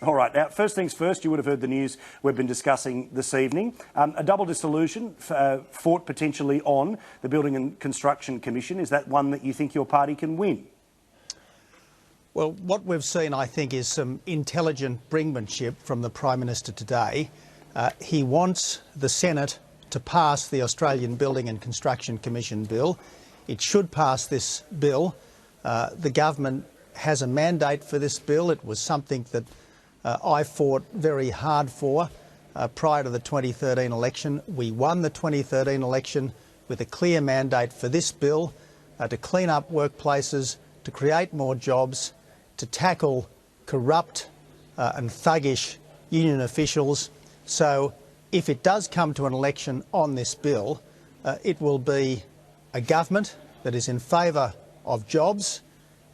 All right. Now, first things first, you would have heard the news we've been discussing this evening. A double dissolution fought potentially on the Building and Construction Commission. Is that one that you think your party can win? Well, what we've seen, I think, is some intelligent brinkmanship from the Prime Minister today. He wants the Senate to pass the Australian Building and Construction Commission bill. It should pass this bill. The government has a mandate for this bill. It was something that I fought very hard for prior to the 2013 election. We won the 2013 election with a clear mandate for this bill to clean up workplaces, to create more jobs, to tackle corrupt and thuggish union officials. So if it does come to an election on this bill, it will be a government that is in favour of jobs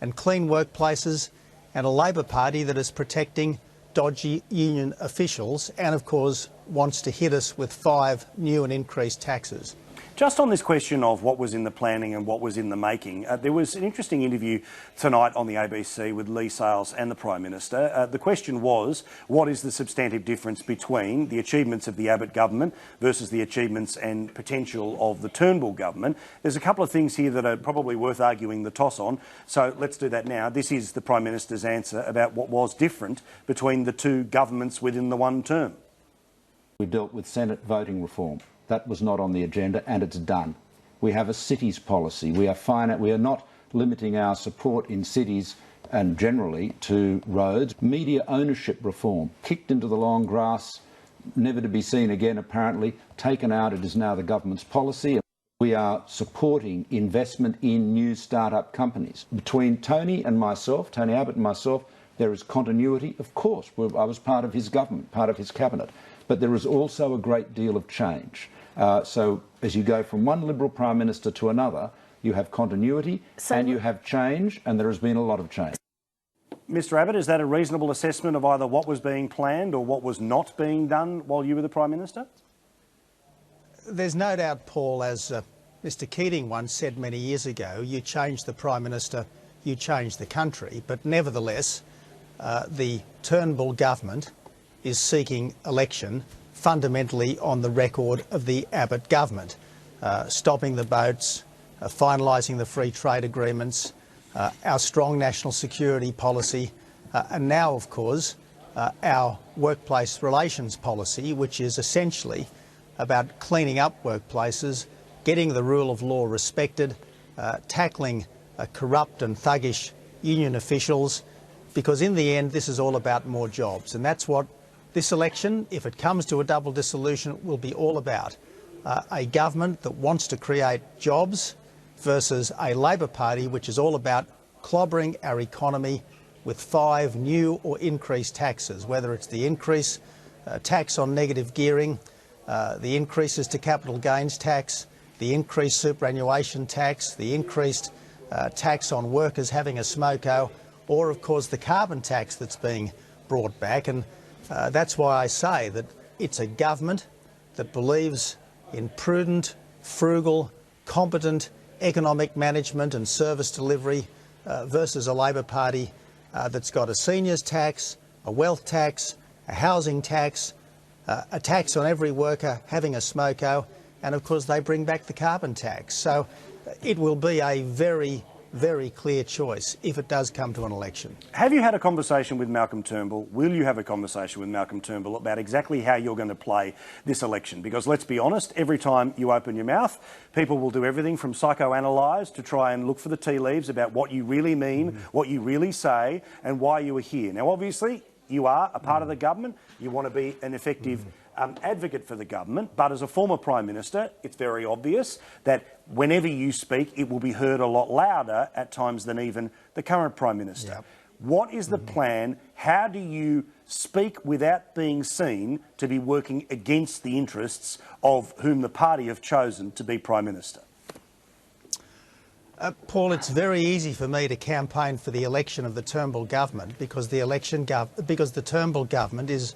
and clean workplaces, and a Labor Party that is protecting dodgy union officials and, of course, wants to hit us with 5 new and increased taxes. Just on this question of what was in the planning and what was in the making, there was an interesting interview tonight on the ABC with Lee Sales and the Prime Minister. The question was, what is the substantive difference between the achievements of the Abbott government versus the achievements and potential of the Turnbull government? There's a couple of things here that are probably worth arguing the toss on, so let's do that now. This is the Prime Minister's answer about what was different between the two governments within the one term. We dealt with Senate voting reform. That was not on the agenda, and it's done. We have a cities policy. We are not limiting our support in cities and generally to roads. Media ownership reform, kicked into the long grass, never to be seen again apparently, taken out. It is now the government's policy. We are supporting investment in new start-up companies. Between Tony Abbott and myself, there is continuity. Of course, I was part of his government, part of his cabinet. But there is also a great deal of change. So as you go from one Liberal Prime Minister to another, you have continuity and you have change, and there has been a lot of change. Mr Abbott, is that a reasonable assessment of either what was being planned or what was not being done while you were the Prime Minister? There's no doubt, Paul, as Mr Keating once said many years ago, you change the Prime Minister, you change the country. But nevertheless, the Turnbull government is seeking election fundamentally on the record of the Abbott government, stopping the boats, finalising the free trade agreements, our strong national security policy, and now, of course, our workplace relations policy, which is essentially about cleaning up workplaces, getting the rule of law respected, tackling corrupt and thuggish union officials, because in the end this is all about more jobs, and that's what this election, if it comes to a double dissolution, will be all about. A government that wants to create jobs versus a Labor Party which is all about clobbering our economy with 5 new or increased taxes, whether it's the increase tax on negative gearing, the increases to capital gains tax, the increased superannuation tax, the increased tax on workers having a smoko, or of course the carbon tax that's being brought back. And that's why I say that it's a government that believes in prudent, frugal, competent economic management and service delivery versus a Labor Party that's got a seniors tax, a wealth tax, a housing tax, a tax on every worker having a smoko, and of course they bring back the carbon tax. So it will be a very, very clear choice if it does come to an election. Have you had a conversation with Malcolm Turnbull? Will you have a conversation with Malcolm Turnbull about exactly how you're going to play this election? Because let's be honest, every time you open your mouth, people will do everything from psychoanalyse to try and look for the tea leaves about what you really mean, what you really say and why you are here. Now, obviously, you are a part of the government. You want to be an effective advocate for the government, but as a former Prime Minister, it's very obvious that whenever you speak, it will be heard a lot louder at times than even the current Prime Minister. Yep. What is the plan? How do you speak without being seen to be working against the interests of whom the party have chosen to be Prime Minister? Paul, it's very easy for me to campaign for the election of the Turnbull government because the Turnbull government is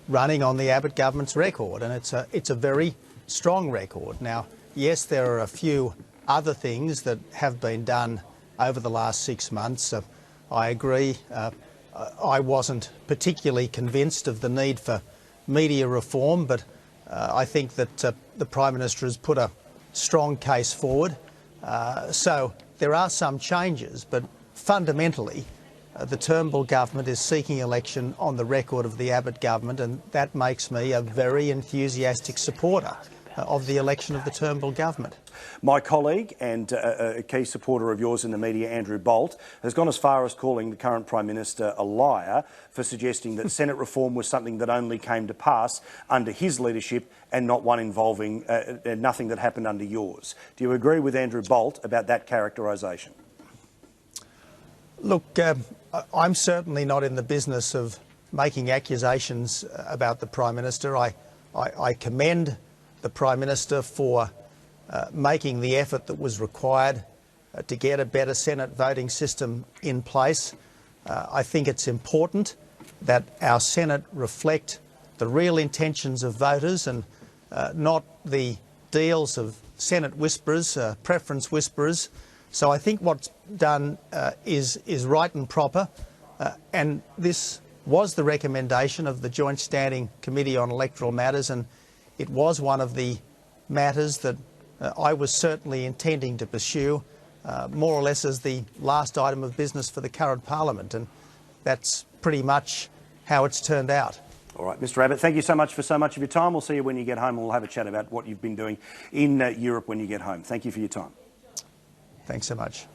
running on the Abbott government's record, and it's a very strong record. Now, yes, there are a few other things that have been done over the last 6 months. I agree. I wasn't particularly convinced of the need for media reform, but I think that the Prime Minister has put a strong case forward. So there are some changes, but fundamentally the Turnbull government is seeking election on the record of the Abbott government, and that makes me a very enthusiastic supporter of the election of the Turnbull government. My colleague and a key supporter of yours in the media, Andrew Bolt, has gone as far as calling the current Prime Minister a liar for suggesting that Senate reform was something that only came to pass under his leadership and not one involving nothing that happened under yours. Do you agree with Andrew Bolt about that characterisation? Look, I'm certainly not in the business of making accusations about the Prime Minister. I commend the Prime Minister for making the effort that was required to get a better Senate voting system in place. I think it's important that our Senate reflect the real intentions of voters and not the deals of Senate whisperers, preference whisperers. So I think what's done is right and proper, and this was the recommendation of the Joint Standing Committee on Electoral Matters, and it was one of the matters that I was certainly intending to pursue, more or less as the last item of business for the current Parliament, and that's pretty much how it's turned out. All right, Mr Abbott, thank you so much for so much of your time. We'll see you when you get home and we'll have a chat about what you've been doing in Europe when you get home. Thank you for your time. Thanks so much.